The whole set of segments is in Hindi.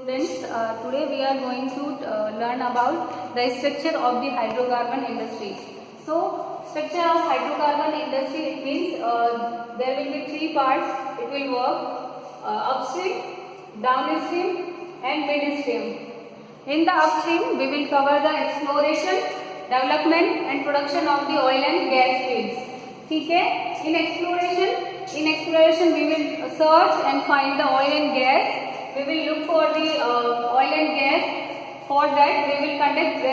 Students, today we are going to learn about the structure of the hydrocarbon industry. So, structure of hydrocarbon industry, it means there will be three parts. It will work upstream, downstream and midstream. In the upstream, we will cover the exploration, development and production of the oil and gas fields. ठीक है? In exploration we will search and find the oil and gas. We will look for the oil and gas. For that, we will conduct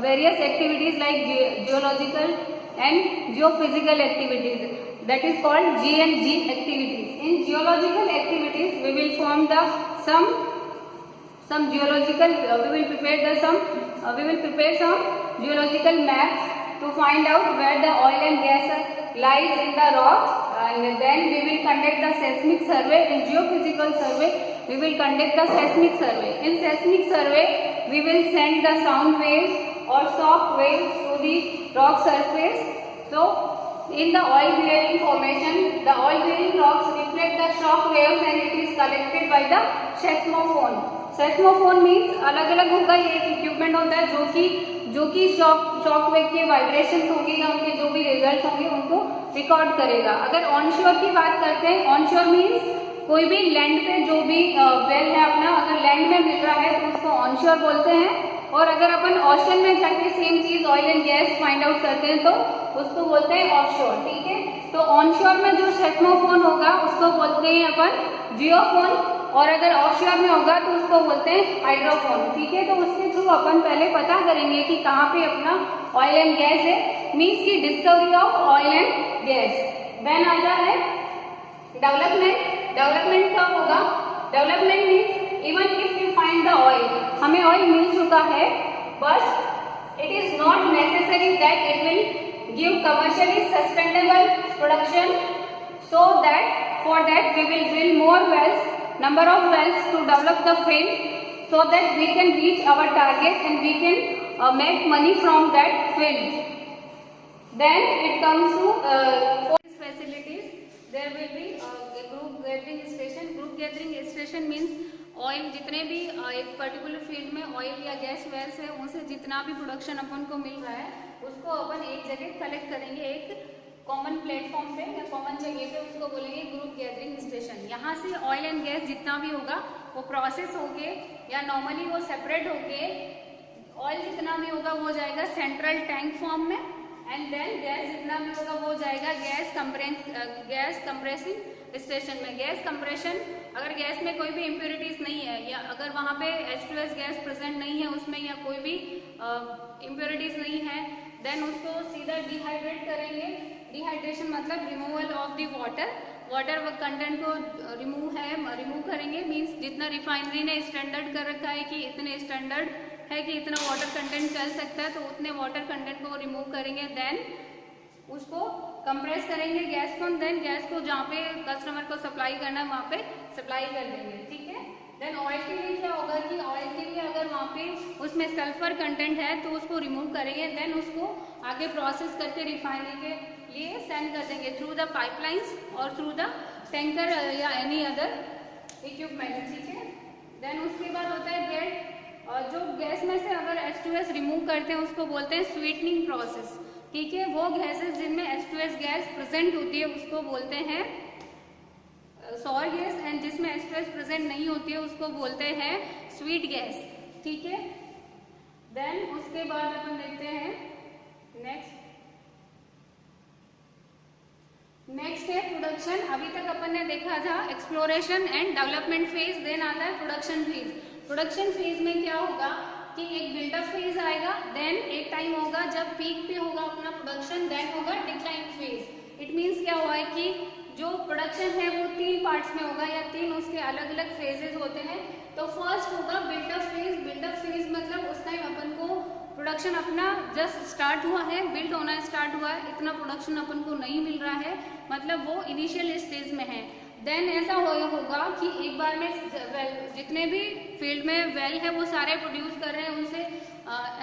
various activities like geological and geophysical activities. That is called G&G activities. In geological activities, we will form the some geological. We will prepare some geological maps to find out where the oil and gas lies in the rock, and then we will conduct the seismic survey. In geophysical survey, we will conduct the seismic survey. In seismic survey, we will send the sound waves or shock waves to the rock surface. So, in the oil bearing formation, the oil bearing rocks reflect the shock waves and it is collected by the seismophone. Seismophone means अलग अलग होगा, ये एक इक्विपमेंट होता है जो कि शॉक वेव के वाइब्रेशंस होंगे या उनके जो भी रिजल्ट होंगे उनको रिकॉर्ड करेगा. अगर ऑनशोर की बात करते हैं, ऑनशोर मीन्स कोई भी लैंड पे जो भी वेल है अपना, अगर लैंड में मिल रहा है तो उसको ऑनशोर बोलते हैं. और अगर अपन ओशन में जाके सेम चीज oil and gas find out करते हैं तो उसको बोलते हैं ऑफशोर. ठीक है, तो ऑनशोर में जो सेस्मोफोन होगा उसको बोलते हैं अपन जियोफोन, और अगर ऑफशोर में होगा तो उसको बोलते हैं हाइड्रोफोन. ठीक है, तो उसके थ्रू अपन पहले पता करेंगे कि कहाँ पे अपना ऑयल एंड गैस है, मीन्स की discovery of oil and gas. Then आता है डेवलपमेंट. डेवलपमेंट कब होगा? Development means even if you find the oil, हमें ऑयल मिल चुका है, but it is not necessary that it will give commercially sustainable production. So that for that we will drill more wells, number of wells to develop the field, so that we can reach our target and we can make money from that field. Then it comes to forest facilities. There will be a group gathering station. Group gathering station means oil, जितने भी एक पर्टिकुलर फील्ड में ऑयल या गैस वेल्स है उनसे जितना भी प्रोडक्शन अपन को मिल रहा है उसको अपन एक जगह कलेक्ट करेंगे, एक कॉमन प्लेटफॉर्म पे या कॉमन जगह पे, उसको बोलेंगे ग्रुप गैदरिंग स्टेशन. यहाँ से ऑयल एंड गैस जितना भी होगा वो प्रोसेस होके या नॉर्मली वो सेपरेट होके ऑयल जितना भी होगा वो जाएगा सेंट्रल टैंक फॉर्म में, एंड देन गैस जितना भी होगा वो जाएगा गैस कंप्रेसिंग स्टेशन में. गैस कंप्रेशन, अगर गैस में कोई भी इम्प्योरिटीज नहीं है या अगर वहाँ पे H2S गैस प्रेजेंट नहीं है उसमें या कोई भी इम्प्योरिटीज नहीं है, देन उसको सीधा डिहाइड्रेट करेंगे. डिहाइड्रेशन मतलब removal of the water content को रिमूव करेंगे. मीन्स जितना रिफाइनरी ने स्टैंडर्ड कर रखा है कि इतने स्टैंडर्ड है कि इतना वाटर कंटेंट चल सकता है, तो उतने वाटर कंटेंट को रिमूव करेंगे. देन उसको कंप्रेस करेंगे गैस को, देन गैस को जहाँ पे कस्टमर को सप्लाई करना है वहाँ पे सप्लाई कर देंगे. ठीक है, देन ऑयल के लिए क्या होगा कि ऑयल के लिए अगर वहाँ पे उसमें सल्फर कंटेंट है तो उसको रिमूव करेंगे, देन उसको आगे प्रोसेस करके रिफाइनरी के लिए सेंड कर देंगे थ्रू द पाइपलाइंस और थ्रू द टैंकर या एनी अदर इक्विपमेंट. ठीक है, देन उसके बाद होता है गेट. जो गैस में से अगर H2S रिमूव करते हैं उसको बोलते हैं स्वीटनिंग प्रोसेस. ठीक है, वो गैसेस जिनमें H2S गैस प्रेजेंट होती है उसको बोलते हैं सॉर गैस, एंड जिसमें H2S प्रेजेंट नहीं होती है उसको बोलते हैं स्वीट गैस. ठीक है, देन उसके बाद अपन देखते हैं नेक्स्ट है प्रोडक्शन. अभी तक अपन ने देखा था exploration and development phase, then आता है प्रोडक्शन फेज. प्रोडक्शन फेज में क्या होगा कि एक बिल्डअप फेज आएगा, देन एक टाइम होगा जब पीक पे होगा अपना प्रोडक्शन, देन होगा डिक्लाइन फेज. इट मीन्स क्या हुआ है कि जो प्रोडक्शन है वो 3 पार्ट्स में होगा या 3 उसके अलग अलग फेजेस होते हैं. तो फर्स्ट होगा बिल्डअप फेज. बिल्डअप फेज मतलब उस टाइम अपन को प्रोडक्शन अपना जस्ट स्टार्ट हुआ है, बिल्ड होना स्टार्ट हुआ है, इतना प्रोडक्शन अपन को नहीं मिल रहा है, मतलब वो इनिशियल स्टेज में है. देन ऐसा होगा कि एक बार में जितने भी फील्ड में वेल है वो सारे प्रोड्यूस कर रहे हैं, उनसे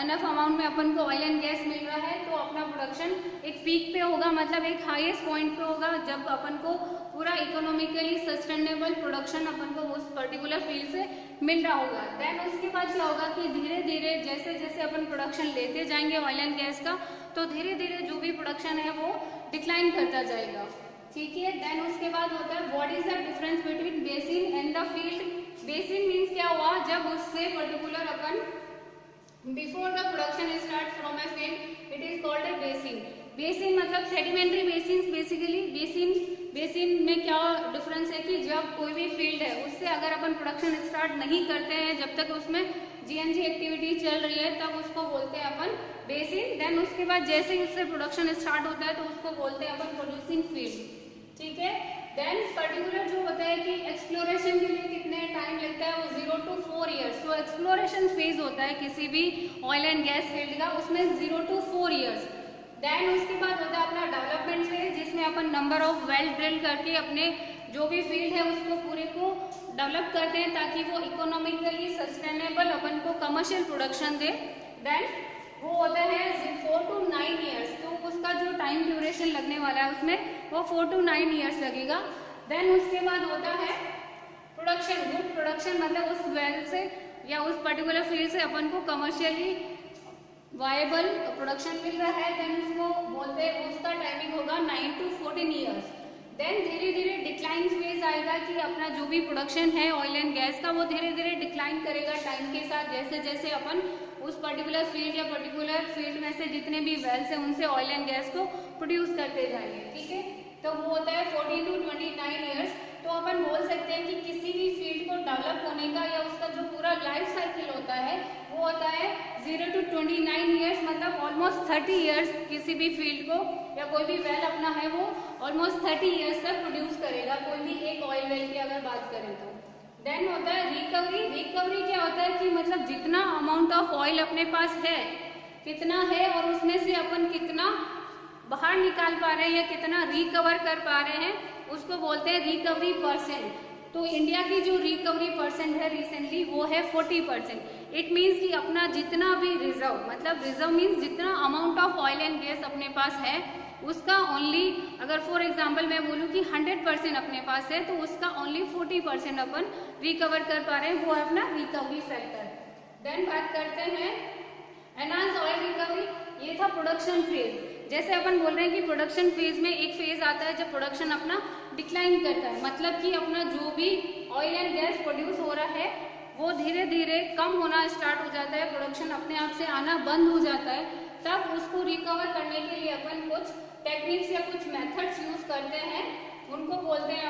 एनफ अमाउंट में अपन को ऑयल एंड गैस मिल रहा है, तो अपना प्रोडक्शन एक पीक पे होगा, मतलब एक हाईएस्ट पॉइंट पे होगा जब अपन को पूरा इकोनॉमिकली सस्टेनेबल प्रोडक्शन अपन को उस पर्टिकुलर फील्ड से मिल रहा होगा। देन उसके बाद क्या होगा कि धीरे धीरे जैसे जैसे अपन प्रोडक्शन लेते जाएंगे ऑयल एंड गैस का, तो धीरे धीरे जो भी प्रोडक्शन है वो डिक्लाइन करता जाएगा, ठीक है। देन उसके बाद होता है what is the difference between basin and the field. Basin means क्या हुआ, जब उससे particular upon before the production start from a field it is called a basin. Basin मतलब सेडिमेंट्री बेसिन, बेसिकली बेसिन में क्या डिफरेंस है कि जब कोई भी फील्ड है उससे अगर अपन प्रोडक्शन स्टार्ट नहीं करते हैं, जब तक उसमें जीएनजी एक्टिविटी चल रही है तब उसको बोलते हैं अपन बेसिन। देन उसके बाद जैसे ही उससे प्रोडक्शन स्टार्ट होता है तो उसको बोलते हैं अपन प्रोड्यूसिंग फील्ड, ठीक है। देन पर्टिकुलर जो होता है कि एक्सप्लोरेशन के लिए कितने टाइम लगता है, वो 0 to 4 ईयर्स। तो एक्सप्लोरेशन फेज होता है किसी भी ऑयल एंड गैस फील्ड का, उसमें 0 to 4 ईयर्स। देन उसके बाद होता है अपना डेवलपमेंट फेज, जिसमें अपन नंबर ऑफ वेल ड्रिल करके अपने जो भी फील्ड है उसको पूरे को डेवलप करते हैं ताकि वो इकोनॉमिकली सस्टेनेबल अपन को कमर्शियल प्रोडक्शन दे। देन वो होता है 4 to 9 ईयर्स, तो उसका जो टाइम ड्यूरेशन लगने वाला है उसमें वो 4 to 9 ईयर्स लगेगा। देन उसके बाद होता है प्रोडक्शन, गुड प्रोडक्शन, मतलब उस वेल से या उस पर्टिकुलर फील्ड से अपन को कमर्शियली वायबल प्रोडक्शन मिल रहा है। देन उसको बोलते हैं, उसका टाइमिंग होगा 9 to 14 ईयर्स। देन धीरे धीरे डिक्लाइन फेज आएगा कि अपना जो भी प्रोडक्शन है ऑयल एंड गैस का वो धीरे धीरे डिक्लाइन करेगा टाइम के साथ, जैसे जैसे अपन उस पर्टिकुलर फील्ड या पर्टिकुलर फील्ड में से जितने भी वेल्स हैं उनसे ऑयल एंड गैस को प्रोड्यूस करते जाएंगे, ठीक है। तो वो होता है 14 to 29 ईयर्स। तो अपन बोल सकते हैं कि किसी भी फील्ड को डेवलप होने का या उसका जो पूरा लाइफ साइकिल होता है वो होता है 0 to 29 ईयर्स, मतलब ऑलमोस्ट 30 ईयर्स किसी भी फील्ड को या कोई भी वेल अपना है वो ऑलमोस्ट 30 ईयर्स तक प्रोड्यूस करेगा, कोई भी एक ऑयल वेल की अगर बात करें तो। देन होता है रिकवरी। रिकवरी क्या होता है कि मतलब जितना अमाउंट ऑफ ऑयल अपने पास है कितना है और उसमें से अपन कितना बाहर निकाल पा रहे हैं या कितना रिकवर कर पा रहे हैं उसको बोलते हैं रिकवरी परसेंट। तो इंडिया की जो रिकवरी परसेंट है रिसेंटली वो है 40%। इट मीन्स कि अपना जितना भी रिजर्व, मतलब रिजर्व मीन्स जितना amount of oil and gas अपने पास है उसका ओनली, अगर फॉर एग्जांपल मैं बोलूँ कि 100% अपने पास है तो उसका ओनली 40% अपन रिकवर कर पा रहे हैं, वो है अपना रिकवरी फैक्टर। देन बात करते हैं एनहांस ऑयल रिकवरी। ये था प्रोडक्शन फेज। जैसे अपन बोल रहे हैं कि प्रोडक्शन फेज में एक फेज आता है जब प्रोडक्शन अपना डिक्लाइन करता है, मतलब कि अपना जो भी ऑयल एंड गैस प्रोड्यूस हो रहा है वो धीरे धीरे कम होना स्टार्ट हो जाता है, प्रोडक्शन अपने आप से आना बंद हो जाता है। तब उसको रिकवर करने के लिए अपन कुछ टेक्निक्स या कुछ मेथड्स यूज करते हैं, उनको बोलते हैं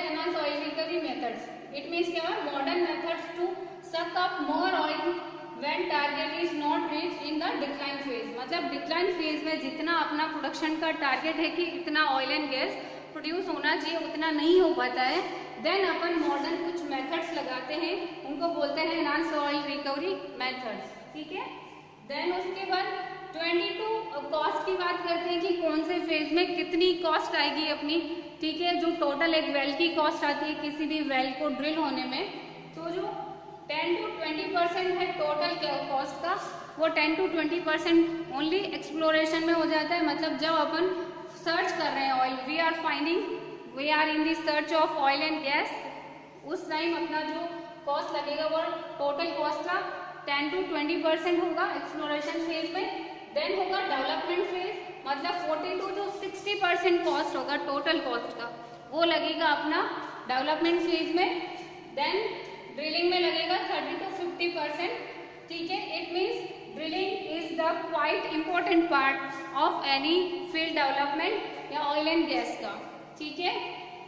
enhance oil recovery methods. It means क्या है, modern methods to suck up more oil when target is not reach in the decline phase. मतलब डिक्लाइन फेज में जितना अपना प्रोडक्शन का टारगेट है कि इतना ऑयल एंड गैस प्रोड्यूस होना चाहिए उतना नहीं हो पाता है, देन अपन मॉडर्न कुछ मेथड्स लगाते हैं, उनको बोलते हैं एनहांस ऑयल रिकवरी मेथड्स, ठीक है। देन उसके बाद 22 कॉस्ट की बात करते हैं कि कौन से फेज में कितनी कॉस्ट आएगी अपनी, ठीक है। जो टोटल एक वेल की कॉस्ट आती है किसी भी वेल को ड्रिल होने में, तो जो 10 to 20% है टोटल कॉस्ट का, वो 10 to 20% ओनली एक्सप्लोरेशन में हो जाता है। मतलब जब अपन सर्च कर रहे हैं oil, we are in the search of oil and gas, उस टाइम अपना जो कॉस्ट लगेगा वो टोटल कॉस्ट का 10 to 20% होगा एक्सप्लोरेशन फेज में। देन होगा डेवलपमेंट फेज, मतलब 40 to 60% कॉस्ट होगा टोटल कॉस्ट का, वो लगेगा अपना डेवलपमेंट फेज में। देन ड्रिलिंग में लगेगा 30 to 50%, ठीक है। It means drilling is the quite important part of any field development या ऑयल एंड गैस का, ठीक है।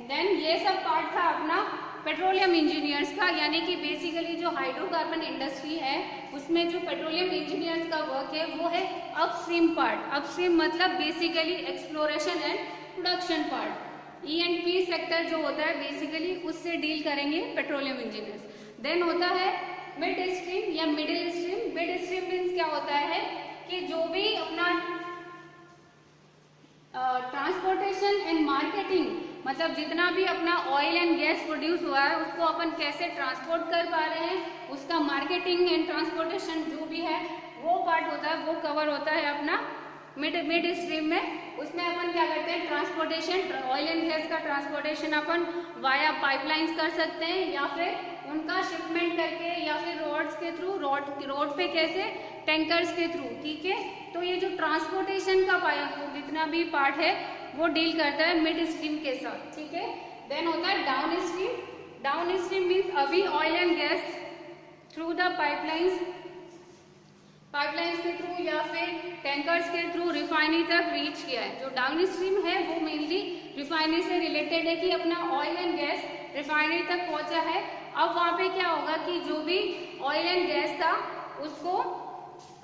देन ये सब पार्ट था अपना पेट्रोलियम इंजीनियर्स का, यानी कि बेसिकली जो हाइड्रोकार्बन इंडस्ट्री है उसमें जो पेट्रोलियम इंजीनियर्स का वर्क है वो है अपस्ट्रीम पार्ट। अपस्ट्रीम मतलब basically exploration and production part. E&P sector जो होता है बेसिकली उससे डील करेंगे पेट्रोलियम इंजीनियर्स। देन होता है मिड स्ट्रीम या middle stream. Mid stream means क्या होता है कि जो भी अपना ट्रांसपोर्टेशन एंड मार्केटिंग, मतलब जितना भी अपना ऑयल एंड गैस प्रोड्यूस हुआ है उसको अपन कैसे ट्रांसपोर्ट कर पा रहे हैं, उसका मार्केटिंग एंड ट्रांसपोर्टेशन जो भी है वो पार्ट होता है, वो कवर होता है अपना मिड स्ट्रीम में, उसमें अपन क्या करते हैं, ट्रांसपोर्टेशन, ऑयल एंड गैस का ट्रांसपोर्टेशन अपन वाया पाइपलाइंस कर सकते हैं, या फिर उनका शिपमेंट करके, या फिर रोड्स के थ्रू, रोड पे कैसे, टैंकर्स के थ्रू, ठीक है। तो ये जो ट्रांसपोर्टेशन का जितना भी पार्ट है वो डील करता है मिड स्ट्रीम के साथ, ठीक है। देन होता है down stream. Down stream means अभी oil and gas through the pipelines के थ्रू या फिर टैंकर्स के थ्रू रिफाइनरी तक रीच किया है। जो डाउन स्ट्रीम है वो मेनली रिफाइनरी से रिलेटेड है कि अपना ऑयल एंड गैस रिफाइनरी तक पहुंचा है। अब वहां पे क्या होगा कि जो भी ऑयल एंड गैस था उसको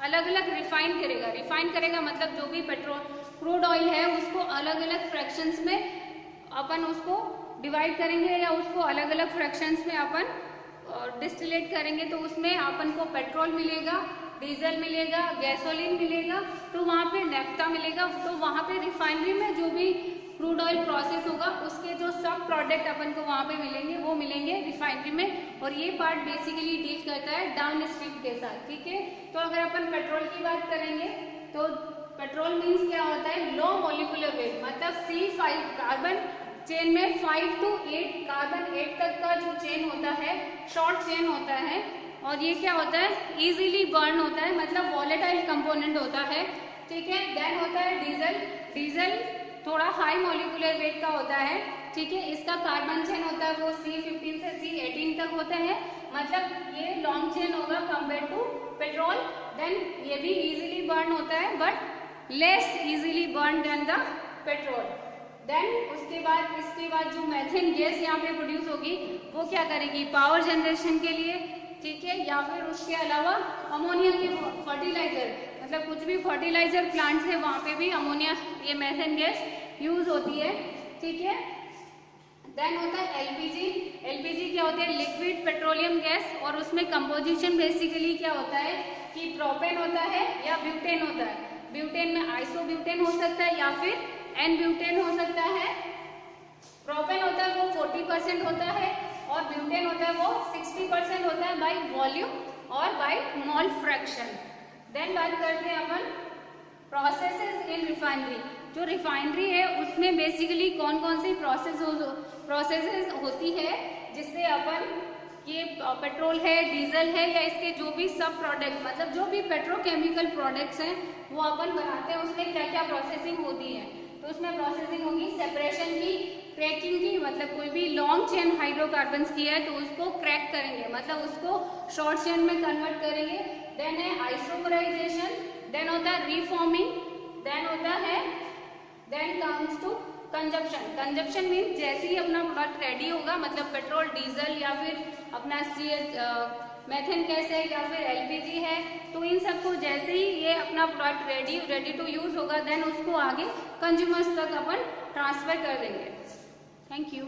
अलग अलग रिफाइन करेगा मतलब जो भी पेट्रोल क्रूड ऑयल है उसको अलग अलग फ्रैक्शंस में अपन उसको डिवाइड करेंगे, या उसको अलग अलग फ्रैक्शंस में अपन डिस्टिलेट करेंगे, तो उसमें अपन को पेट्रोल मिलेगा, डीजल मिलेगा, गैसोलीन मिलेगा, तो वहाँ पे नेफ्ता मिलेगा। तो वहाँ पे रिफाइनरी में जो भी क्रूड ऑयल प्रोसेस होगा उसके जो सब प्रोडक्ट अपन को वहाँ पे मिलेंगे वो मिलेंगे रिफाइनरी में। और ये पार्ट बेसिकली डील करता है डाउन स्ट्रीम के साथ, ठीक है। तो अगर अपन पेट्रोल की बात करेंगे तो पेट्रोल मीन्स क्या होता है, लो मॉलिक्यूलर वेट, मतलब C5 कार्बन चेन में 5 to 8 कार्बन 8 तक का जो चेन होता है शॉर्ट चेन होता है। और ये क्या होता है, इजीली बर्न होता है, मतलब वॉलेटाइल कंपोनेंट होता है, ठीक है। देन होता है डीजल। डीजल थोड़ा हाई मॉलिक्यूलर वेट का होता है, ठीक है। इसका कार्बन चेन होता है वो C15 से C18 तक होता है, मतलब ये लॉन्ग चेन होगा कंपेयर टू पेट्रोल। देन ये भी इजीली बर्न होता है but less easily burn than the petrol. Then उसके बाद इसके बाद जो मेथेन गैस यहाँ पे प्रोड्यूस होगी वो क्या करेगी, पावर जनरेशन के लिए, ठीक है। या फिर उसके अलावा अमोनिया के फर्टिलाइजर, मतलब कुछ भी फर्टिलाइजर प्लांट्स है वहाँ पे भी अमोनिया ये मेथेन गैस यूज होती है, ठीक है। देन होता है एलपीजी। एलपीजी क्या होता है, लिक्विड पेट्रोलियम गैस, और उसमें कंपोजिशन बेसिकली क्या होता है कि प्रोपेन होता है या ब्यूटेन होता है। ब्यूटेन में आइसोब्यूटेन हो सकता है या फिर एन ब्यूटेन हो सकता है। प्रोपेन होता है वो 40% होता है और ब्यूटेन होता है वो 60% होता है बाय वॉल्यूम और बाय मोल फ्रैक्शन। देन बात करते हैं अपन प्रोसेसेस इन रिफाइनरी। जो रिफाइनरी है उसमें बेसिकली कौन कौन सी प्रोसेसेस होती है जिससे अपन ये पेट्रोल है, डीजल है, या इसके जो भी सब प्रोडक्ट, मतलब जो भी पेट्रोकेमिकल प्रोडक्ट्स हैं वो अपन बनाते हैं, उसमें क्या क्या प्रोसेसिंग होती है। तो उसमें प्रोसेसिंग होगी सेपरेशन की, क्रैकिंग की, मतलब कोई भी लॉन्ग चेन हाइड्रोकार्बन्स की है तो उसको क्रैक करेंगे, मतलब उसको शॉर्ट चेन में कन्वर्ट करेंगे। देन है आइसोमराइजेशन, देन होता है रीफॉर्मिंग, देन होता है then comes to consumption. Consumption mean जैसे ही अपना प्रोडक्ट रेडी होगा, मतलब पेट्रोल, डीजल या फिर अपना मेथेन गैस है या फिर एलपीजी है, तो इन सबको जैसे ही ये अपना प्रोडक्ट रेडी टू यूज होगा देन उसको आगे कंज्यूमर्स तक अपन ट्रांसफर कर देंगे। Thank you.